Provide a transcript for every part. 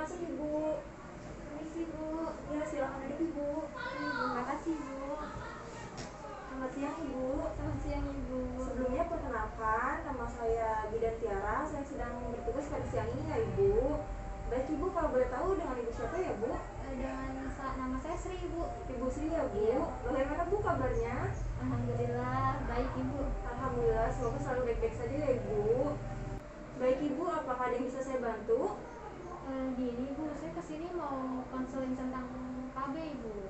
masuk Ibu. Permisi Bu. Ya, silakan duduk Ibu. Terima kasih Bu. Selamat siang Ibu. Selamat siang Ibu. Sebelumnya perkenalkan, nama saya Bidan Tiara. Saya sedang bertugas pada siang ini ya Ibu. Baik Ibu, kalau boleh tahu dengan Ibu siapa ya Bu? Dengan nama saya Sri Bu. Ibu Sri ya Bu. Iya. Bagaimana Bu kabarnya? Alhamdulillah baik Ibu. Alhamdulillah, semoga selalu baik-baik saja ya Ibu. Baik Ibu, apakah ada yang bisa saya bantu? Gini Bu, saya kesini mau konseling tentang KB Ibu.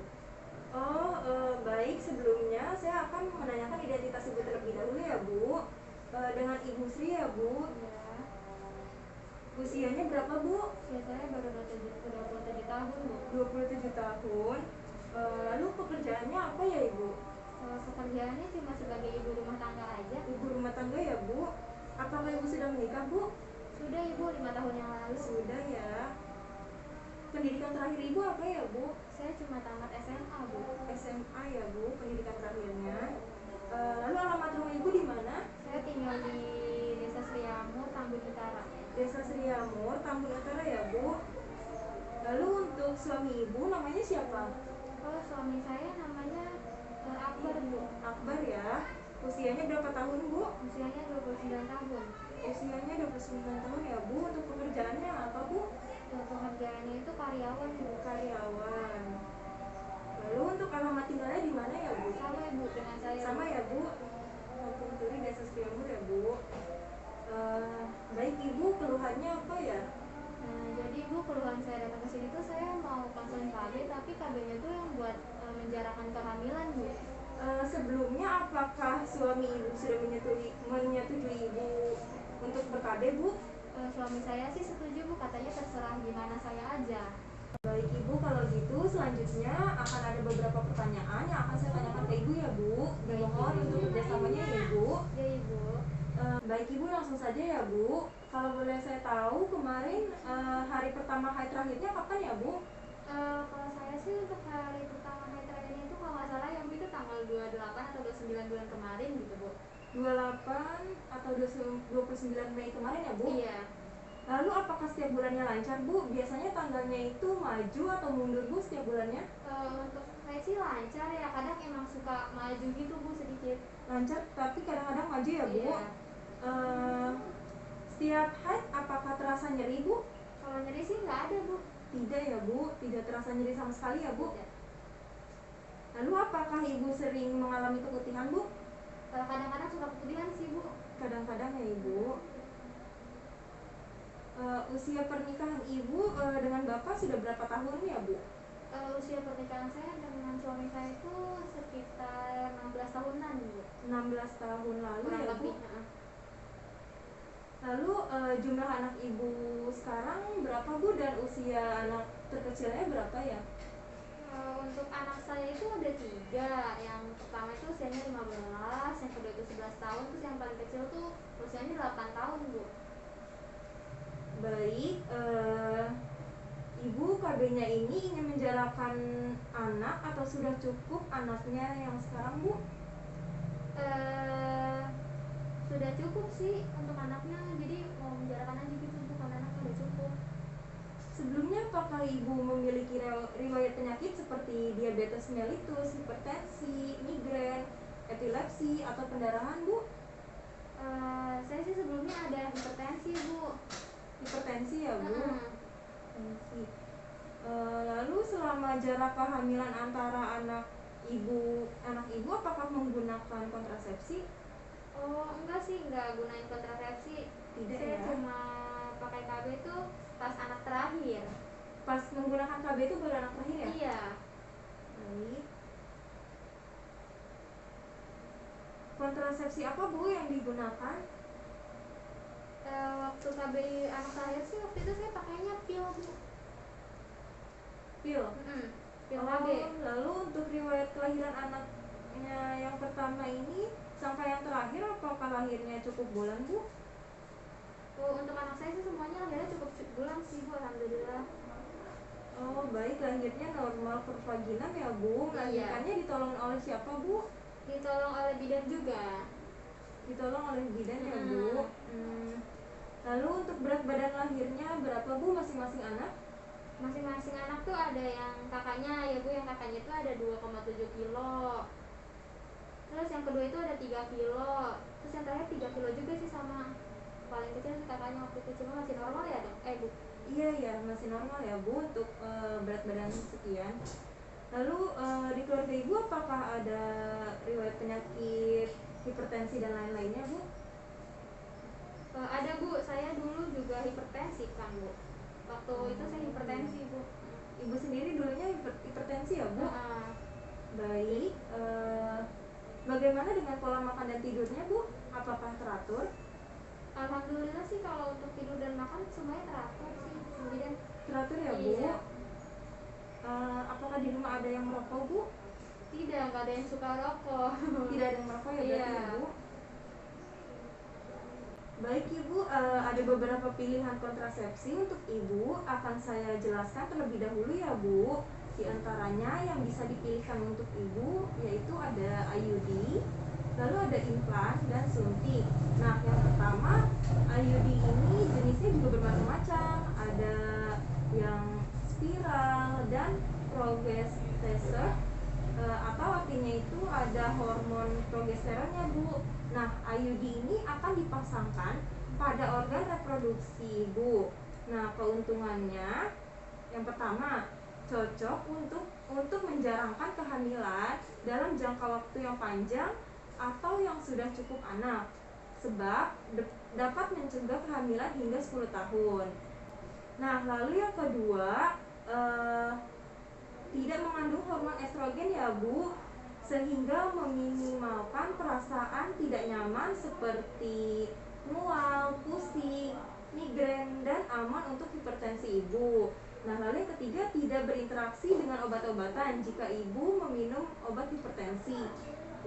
Oh, baik. Sebelumnya saya akan menanyakan identitas Ibu terlebih dahulu ya Bu. Dengan Ibu Sri ya Bu. Ya. Usianya berapa Bu? Usia saya baru 27 tahun Bu. 27 tahun. Lalu pekerjaannya apa ya Ibu? Pekerjaannya cuma sebagai ibu rumah tangga aja. Ibu rumah tangga ya Bu. Apakah Ibu sudah menikah Bu? Sudah Ibu 5 tahun yang lalu. Sudah ya. Pendidikan terakhir Ibu apa ya Bu? Saya cuma tamat SMA Bu. SMA ya Bu, pendidikan terakhirnya. Lalu alamat rumah Ibu di mana? Saya tinggal di Desa Sriamur, Tambun Utara. Desa Sriamur, Tambun Utara ya Bu. Lalu untuk suami Ibu namanya siapa? Oh, suami saya namanya Akbar Bu. Akbar ya. Usianya berapa tahun Bu? Usianya 29 tahun. Usianya 29 tahun ya Bu. Untuk pekerjaannya apa Bu? Pekerjaannya itu karyawan Bu. Karyawan. Lalu untuk alamat tinggalnya di mana ya Bu? Sama ya Bu dengan saya. Sama ya Bu. Kampung Turi, Desa Sriamur ya Bu. Baik Ibu, keluhannya apa ya? Jadi Bu, keluhan saya datang ke sini tuh saya mau konseling KB, tapi KB-nya tuh yang buat menjarakan kehamilan Bu. Sebelumnya apakah suami Ibu sudah menyetujui Ibu untuk ber-KB Bu? Suami saya sih setuju Bu, katanya terserah gimana saya aja. Baik Ibu, kalau gitu selanjutnya akan ada beberapa pertanyaan yang akan saya tanyakan ke Ibu ya Bu. Dimohon untuk kerjasamanya ya Ibu. Ya Ibu. Baik Ibu, langsung saja ya Bu. Kalau boleh saya tahu kemarin hari pertama haid terakhirnya kapan ya Bu? Kalau saya sih untuk hari pertama haid terakhirnya itu kalau nggak salah yang itu tanggal 28 atau 29 bulan kemarin gitu Bu. 28 atau 29 Mei kemarin ya Bu? Iya. Lalu apakah setiap bulannya lancar Bu? Biasanya tanggalnya itu maju atau mundur Bu setiap bulannya? Untuk haid sih lancar ya, kadang emang suka maju gitu Bu sedikit. Lancar tapi kadang-kadang maju ya Bu? Iya. Setiap haid apakah terasa nyeri Bu? Kalau nyeri sih nggak ada Bu. Tidak ya Bu, tidak terasa nyeri sama sekali ya Bu? Tidak. Lalu apakah Ibu sering mengalami keputihan Bu? Kadang-kadang suka keputihan sih Bu. Kadang-kadang ya Ibu. Usia pernikahan Ibu dengan Bapak sudah berapa tahun ya Bu? Usia pernikahan saya dengan suami saya itu sekitar 16 tahunan Bu. 16 tahun lalu Kurang ya Bu? lebih. Lalu jumlah anak Ibu sekarang berapa Bu dan usia anak terkecilnya berapa ya? Untuk anak saya itu ada 3. Yang pertama itu usianya 15, yang kedua itu 11 tahun, terus yang paling kecil tuh usianya 8 tahun Bu. Baik, Ibu KB-nya ini ingin menjarakan anak atau sudah cukup anaknya yang sekarang Bu? Sudah cukup sih untuk anaknya, jadi mau menjarakan aja gitu Bu, karena anaknya udah cukup. Sebelumnya apakah Ibu memiliki riwayat penyakit seperti diabetes mellitus, hipertensi, migrain, epilepsi, atau pendarahan Bu? Saya sih sebelumnya ada hipertensi Bu. Hipertensi ya Bu? Hipertensi. Lalu selama jarak kehamilan antara anak Ibu apakah menggunakan kontrasepsi? Oh enggak sih, enggak gunain kontrasepsi. Tidak Saya ya? cuma pakai KB itu pas anak terakhir. Pas menggunakan KB itu baru anak terakhir ya? Iya. Baik. Kontrasepsi apa Bu yang digunakan? Waktu KB anak terakhir sih waktu itu saya pakainya pil Bu. Pil? Pil KB. Lalu untuk riwayat kelahiran anaknya yang pertama ini sampai yang terakhir apakah lahirnya cukup bulan Bu? Untuk anak saya sih semuanya lahirnya cukup bulan sih Bu, alhamdulillah. Oh baik, lahirnya normal per vaginam ya Bu. Melahirkannya ditolong oleh siapa Bu? Ditolong oleh bidan juga. Ditolong oleh bidan ya Bu. Lalu untuk berat badan lahirnya berapa Bu masing-masing anak? masing-masing anak tuh ada yang kakaknya ya Bu, yang kakaknya itu ada 2,7 kilo, terus yang kedua itu ada 3 kilo, terus yang terakhir 3 kilo juga sih, sama paling kecil sih kakaknya waktu kecil masih normal ya dok, Bu? Iya ya, masih normal ya Bu untuk berat badan sekian. Lalu di keluarga Ibu apakah ada riwayat penyakit hipertensi dan lain-lainnya Bu? Ada Bu, saya dulu juga hipertensi kan Bu, waktu itu saya hipertensi Bu. Ibu sendiri dulunya hipertensi ya Bu? Baik, bagaimana dengan pola makan dan tidurnya Bu? Apakah teratur? Alhamdulillah sih kalau untuk tidur dan makan semuanya teratur sih. Kemudian Teratur ya Bu? iya. Apakah di rumah ada yang merokok Bu? Tidak, nggak ada yang suka rokok. Tidak ada yang merokok ya berarti Iya. ya Bu? Baik Ibu, ada beberapa pilihan kontrasepsi untuk Ibu. Akan saya jelaskan terlebih dahulu ya Bu. Di antaranya yang bisa dipilihkan untuk Ibu yaitu ada IUD, lalu ada implan dan suntik. Nah, yang pertama IUD ini jenisnya juga bermacam-macam. Ada yang spiral dan progesteser, atau artinya itu ada hormon progesteronnya Bu. Nah, IUD ini akan dipasangkan pada organ reproduksi Bu. Nah, keuntungannya yang pertama cocok untuk menjarangkan kehamilan dalam jangka waktu yang panjang atau yang sudah cukup anak, sebab dapat mencegah kehamilan hingga 10 tahun. Nah, lalu yang kedua, tidak mengandung hormon estrogen ya Bu, sehingga meminimalkan perasaan tidak nyaman seperti mual, pusing, migrain, dan aman untuk hipertensi Ibu. Nah, lalu yang ketiga, tidak berinteraksi dengan obat-obatan jika Ibu meminum obat hipertensi.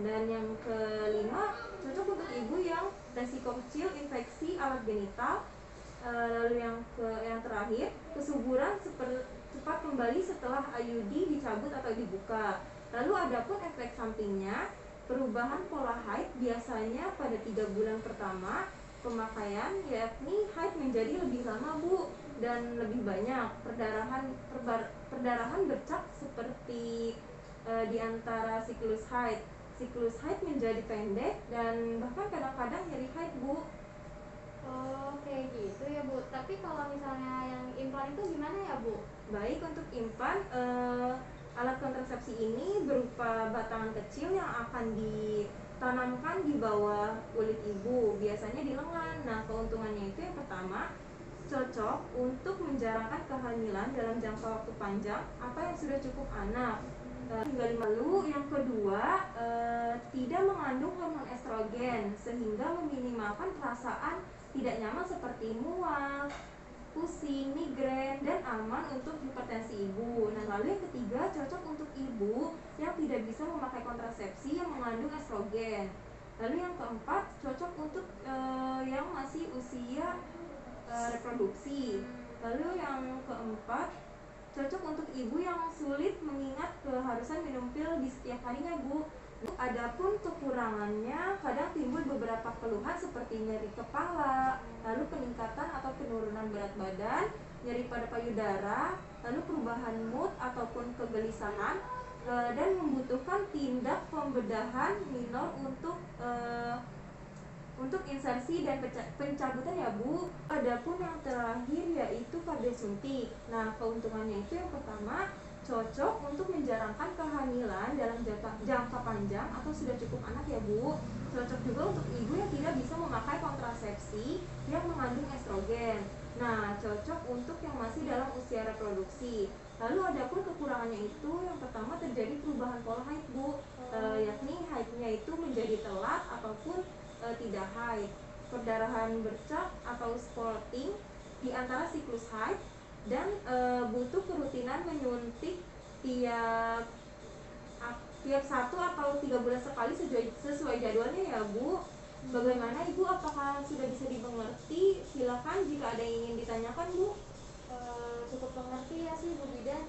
Dan yang kelima, cocok untuk Ibu yang resiko kecil infeksi alat genital. Lalu yang terakhir, kesuburan cepat kembali setelah IUD dicabut atau dibuka. Lalu adapun efek sampingnya, perubahan pola haid biasanya pada 3 bulan pertama pemakaian, yakni haid menjadi lebih lama Bu dan lebih banyak perdarahan bercak seperti di antara siklus haid. Siklus haid menjadi pendek dan bahkan kadang-kadang nyeri haid Bu. Oh, kayak gitu ya Bu. Tapi kalau misalnya yang implan itu gimana ya Bu? Baik, untuk implan, alat kontrasepsi ini berupa batangan kecil yang akan ditanamkan di bawah kulit Ibu, biasanya di lengan. Nah, keuntungannya itu yang pertama, cocok untuk menjarangkan kehamilan dalam jangka waktu panjang atau yang sudah cukup anak. Lalu yang kedua, tidak mengandung hormon estrogen sehingga meminimalkan perasaan tidak nyaman seperti mual, pusing, migrain, dan aman untuk hipertensi Ibu. Nah, lalu yang ketiga, cocok untuk Ibu yang tidak bisa memakai kontrasepsi yang mengandung estrogen. Lalu yang keempat, cocok untuk yang masih usia reproduksi. Lalu yang keempat, cocok untuk ibu yang sulit mengingat keharusan minum pil di setiap harinya Bu. Adapun kekurangannya, kadang timbul beberapa keluhan seperti nyeri kepala, lalu peningkatan atau penurunan berat badan, nyeri pada payudara, lalu perubahan mood ataupun kegelisahan, dan membutuhkan tindak pembedahan minor untuk insersi dan pencabutan ya Bu. Adapun yang terakhir yaitu KB suntik. Nah, keuntungannya itu yang pertama, cocok untuk menjarangkan kehamilan dalam jangka panjang atau sudah cukup anak ya Bu. Cocok juga untuk ibu yang tidak bisa memakai kontrasepsi yang mengandung estrogen. Nah, cocok untuk yang masih dalam usia reproduksi. Lalu adapun kekurangannya itu yang pertama, terjadi perubahan pola haid Bu, yakni haidnya itu menjadi telat ataupun tidak haid, perdarahan bercak atau spotting di antara siklus haid, dan butuh kerutinan menyuntik tiap 1 atau 3 bulan sekali sesuai jadwalnya ya Bu. Bagaimana Ibu, apakah sudah bisa dimengerti? Silakan jika ada yang ingin ditanyakan Bu. Cukup mengerti ya sih Bu Bidan.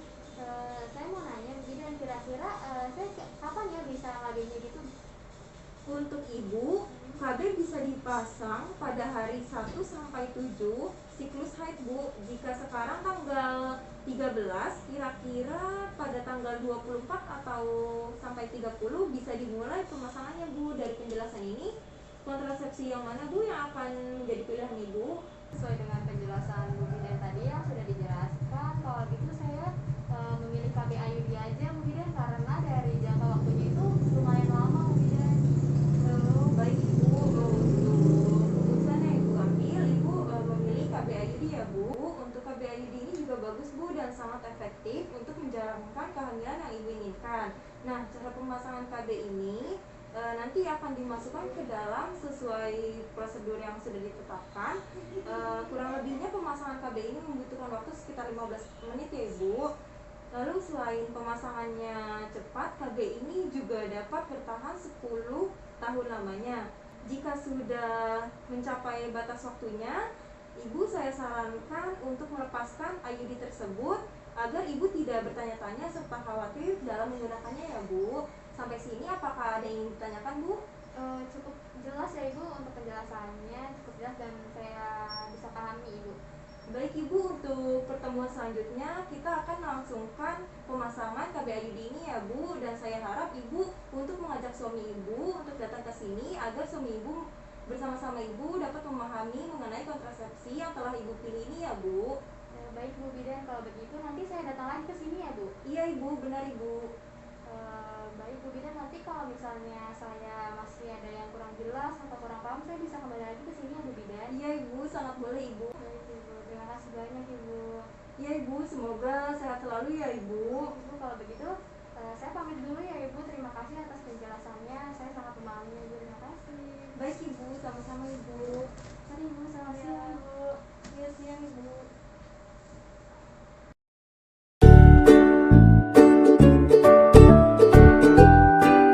Saya mau nanya Bu Bidan, kira-kira saya kapan ya bisa KB-nya gitu? Untuk Ibu, KB bisa dipasang pada hari 1 sampai 7 siklus haid Bu. Jika sekarang tanggal 13, kira-kira pada tanggal 24 atau sampai 30 bisa dimulai pemasangannya Bu. Dari penjelasan ini, kontrasepsi yang mana Bu yang akan menjadi pilihan Ibu? Sesuai dengan penjelasan Bu Bidan tadi yang sudah dijelaskan, kalau gitu saya memilih KB IUD aja Bu Bidan, karena dari jangka waktunya itu lumayan lama Bu Bidan. Baik Ibu, untuk keputusan yang Ibu ambil, Ibu memilih KB IUD ya Bu. Untuk KB IUD ini juga bagus Bu dan sangat efektif untuk menjalankan kehamilan yang Ibu inginkan. Nah, cara pemasangan KB ini nanti akan dimasukkan ke dalam sesuai prosedur yang sudah ditetapkan. Kurang lebihnya pemasangan KB ini membutuhkan waktu sekitar 15 menit ya Ibu. Lalu selain pemasangannya cepat, KB ini juga dapat bertahan 10 tahun lamanya. Jika sudah mencapai batas waktunya, Ibu saya sarankan untuk melepaskan IUD tersebut agar Ibu tidak bertanya-tanya serta khawatir dalam menggunakannya ya Bu. Sampai sini apakah ada yang ingin ditanyakan Bu? Cukup jelas ya Ibu untuk penjelasannya, cukup jelas dan saya bisa pahami Ibu. Baik Ibu, untuk pertemuan selanjutnya kita akan melangsungkan pemasangan KB IUD ini ya Bu. Dan saya harap Ibu untuk mengajak suami Ibu untuk datang ke sini agar suami Ibu bersama-sama Ibu dapat memahami mengenai kontrasepsi yang telah Ibu pilih ini ya Bu. Baik Bu Bidan, kalau begitu nanti saya datang lagi ke sini ya Bu. Iya Ibu, benar Ibu. Baik Bu Bidan, nanti kalau misalnya saya masih ada yang kurang jelas atau kurang paham, saya bisa kembali lagi ke sini ya Bu Bidan. Iya Ibu, sangat boleh Ibu. Baik Ibu, terima kasih banyak Ibu. Iya Ibu, semoga sehat selalu ya Ibu. Ibu, kalau begitu saya pamit dulu ya Ibu. Terima kasih atas penjelasannya, saya sangat memahaminya Ibu.